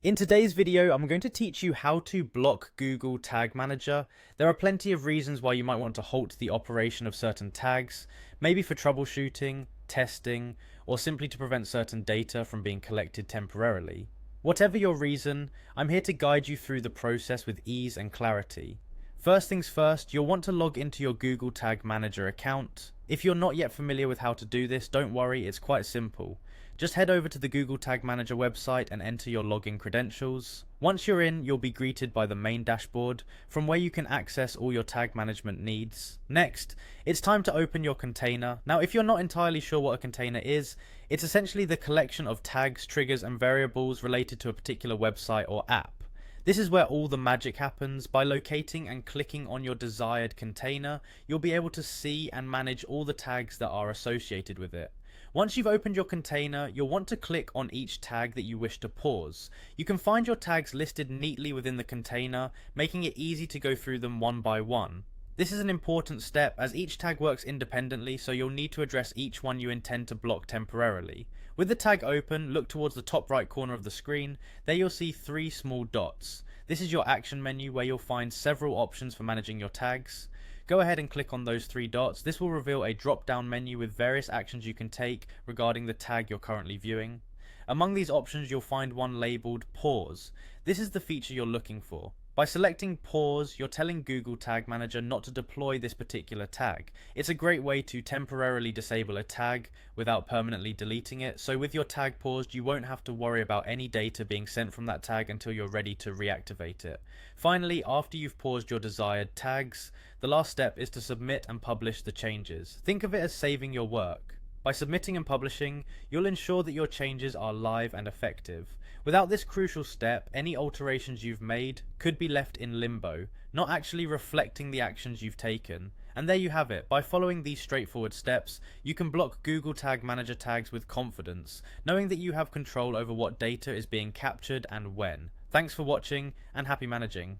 In today's video, I'm going to teach you how to block Google Tag Manager. There are plenty of reasons why you might want to halt the operation of certain tags, maybe for troubleshooting, testing, or simply to prevent certain data from being collected temporarily. Whatever your reason, I'm here to guide you through the process with ease and clarity. First things first, you'll want to log into your Google Tag Manager account. If you're not yet familiar with how to do this, don't worry, it's quite simple. Just head over to the Google Tag Manager website and enter your login credentials. Once you're in, you'll be greeted by the main dashboard, from where you can access all your tag management needs. Next, it's time to open your container. Now, if you're not entirely sure what a container is, it's essentially the collection of tags, triggers, and variables related to a particular website or app. This is where all the magic happens. By locating and clicking on your desired container, you'll be able to see and manage all the tags that are associated with it. Once you've opened your container, you'll want to click on each tag that you wish to pause. You can find your tags listed neatly within the container, making it easy to go through them one by one. This is an important step as each tag works independently, so you'll need to address each one you intend to block temporarily. With the tag open, look towards the top right corner of the screen. There you'll see three small dots. This is your action menu where you'll find several options for managing your tags. Go ahead and click on those three dots. This will reveal a drop-down menu with various actions you can take regarding the tag you're currently viewing. Among these options, you'll find one labeled Pause. This is the feature you're looking for. By selecting Pause, you're telling Google Tag Manager not to deploy this particular tag. It's a great way to temporarily disable a tag without permanently deleting it, so with your tag paused, you won't have to worry about any data being sent from that tag until you're ready to reactivate it. Finally, after you've paused your desired tags, the last step is to submit and publish the changes. Think of it as saving your work. By submitting and publishing, you'll ensure that your changes are live and effective. Without this crucial step, any alterations you've made could be left in limbo, not actually reflecting the actions you've taken. And there you have it. By following these straightforward steps, you can block Google Tag Manager tags with confidence, knowing that you have control over what data is being captured and when. Thanks for watching, and happy managing.